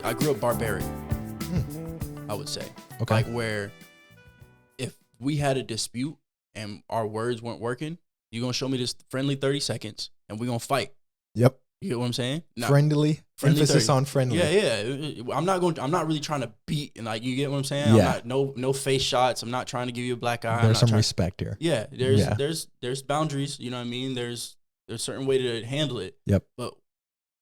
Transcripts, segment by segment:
I grew up barbaric, I would say. Okay. Like where if we had a dispute and our words weren't working, you're going to show me this friendly 30 seconds and we're going to fight. Yep. You get what I'm saying? No. Friendly. Emphasis 30. on friendly. Yeah. I'm not really trying to beat, and like, you get what I'm saying? Yeah. I'm not, no face shots. I'm not trying to give you a black eye. There's some respect here. Yeah. There's boundaries. You know what I mean? There's a certain way to handle it. Yep. But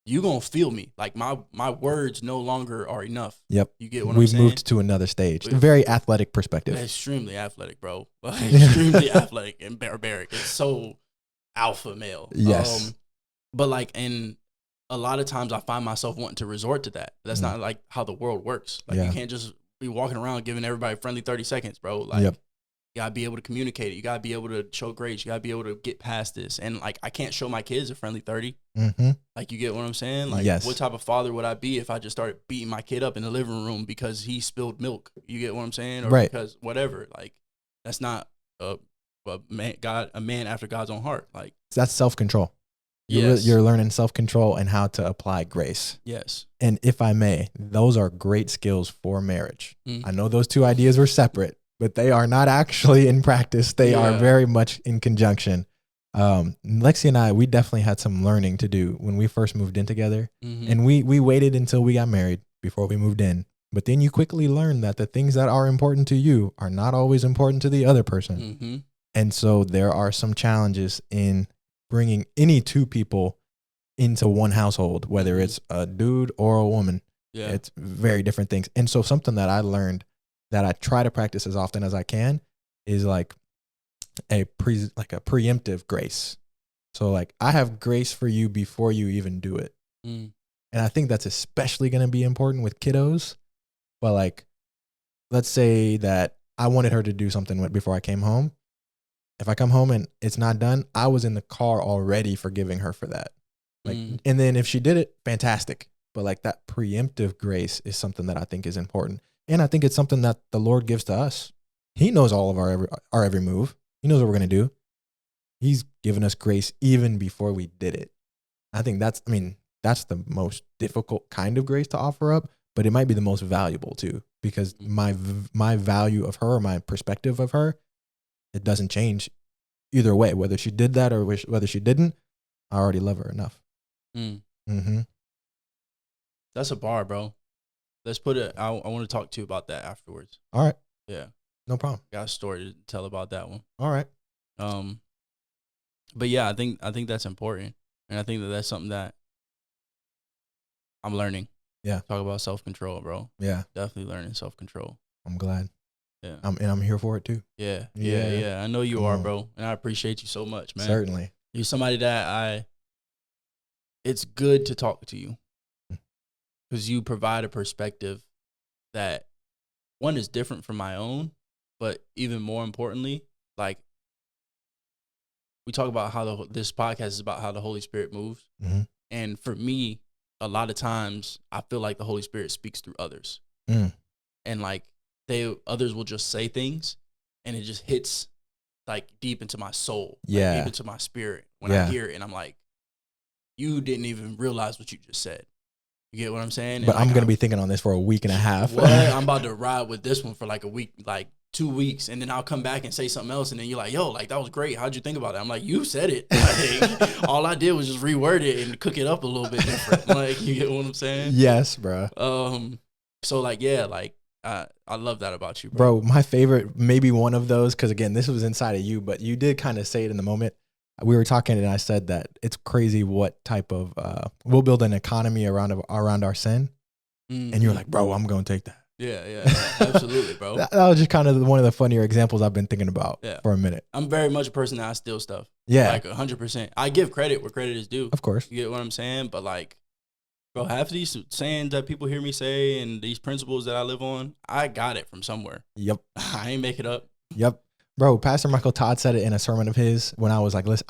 you gonna feel me. Like my words no longer are enough. Yep. You get what I'm We've saying? moved to another stage. Very athletic perspective. Extremely athletic, bro. Extremely athletic and barbaric. It's so alpha male. Yes. But like, and a lot of times I find myself wanting to resort to that. That's not like how the world works. Like you can't just be walking around giving everybody friendly 30 seconds, bro. Like you gotta be able to communicate it. You gotta be able to show grace. You gotta be able to get past this. And like, I can't show my kids a friendly 30. Mm-hmm. Like, you get what I'm saying? Like, what type of father would I be if I just started beating my kid up in the living room because he spilled milk? You get what I'm saying? Or because whatever. Like, that's not a man after God's own heart. Like, that's self-control. You're learning self-control and how to apply grace. Yes. And if I may, those are great skills for marriage. I know those two ideas were separate, but they are not actually in practice. They are very much in conjunction. Lexi and I, we definitely had some learning to do when we first moved in together. And we waited until we got married before we moved in. But then you quickly learn that the things that are important to you are not always important to the other person. And so there are some challenges in bringing any two people into one household, whether it's a dude or a woman. It's very different things. And so something that I learned that I try to practice as often as I can is like a preemptive grace. So like, I have grace for you before you even do it. And I think that's especially going to be important with kiddos. But like, let's say that I wanted her to do something before I came home. If I come home and it's not done, I was in the car already forgiving her for that. Like, and then if she did it, fantastic. But like, that preemptive grace is something that I think is important. And I think it's something that the Lord gives to us. He knows all of our every move. He knows what we're going to do. He's given us grace even before we did it. I think that's the most difficult kind of grace to offer up, but it might be the most valuable too, because my value of her, my perspective of her, it doesn't change either way, whether she did that or whether she didn't. I already love her enough. That's a bar, bro. Let's put it. I want to talk to you about that afterwards. All right. Yeah. No problem. Got a story to tell about that one. All right. But yeah, I think that's important, and I think that's something that I'm learning. Yeah. Talk about self-control, bro. Yeah. Definitely learning self-control. I'm glad. Yeah. I'm here for it too. Yeah. I know you are, bro. And I appreciate you so much, man. Certainly. You're somebody that it's good to talk to you because you provide a perspective that, one, is different from my own, but even more importantly, like, we talk about how this podcast is about how the Holy Spirit moves. And for me, a lot of times I feel like the Holy Spirit speaks through others. And like, others will just say things and it just hits like deep into my soul, like deep into my spirit when I hear it. And I'm like, you didn't even realize what you just said. You get what I'm saying? But I'm going to be thinking on this for a week and a half. What? I'm about to ride with this one for like a week, like 2 weeks. And then I'll come back and say something else. And then you're like, yo, like, that was great. How'd you think about it? I'm like, you said it. Like, all I did was just reword it and cook it up a little bit different. Like, you get what I'm saying? Yes, bro. So like, yeah, like, I love that about you, bro. My favorite, maybe one of those, because again, this was inside of you, but you did kind of say it in the moment. We were talking and I said that it's crazy what type of, we'll build an economy around our sin. And you're like, bro, I'm going to take that. Yeah, absolutely, bro. that was just kind of one of the funnier examples I've been thinking about for a minute. I'm very much a person that I steal stuff. Yeah. Like 100%. I give credit where credit is due. Of course. You get what I'm saying? But like, bro, half of these sayings that people hear me say and these principles that I live on, I got it from somewhere. Yep. I ain't make it up. Yep. Bro, Pastor Michael Todd said it in a sermon of his when I was like, listen,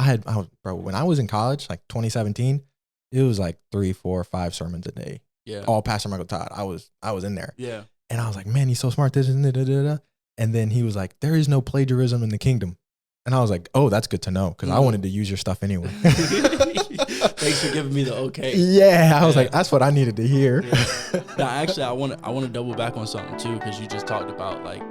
when I was in college, like 2017, it was like 3, 4, 5 sermons a day. Yeah. All Pastor Michael Todd. I was in there. Yeah. And I was like, man, he's so smart. And then he was like, there is no plagiarism in the kingdom. And I was like, oh, that's good to know, because I wanted to use your stuff anyway. Thanks for giving me the okay. Yeah, I was like, that's what I needed to hear. Yeah. Now, actually, I want to double back on something too, because you just talked about like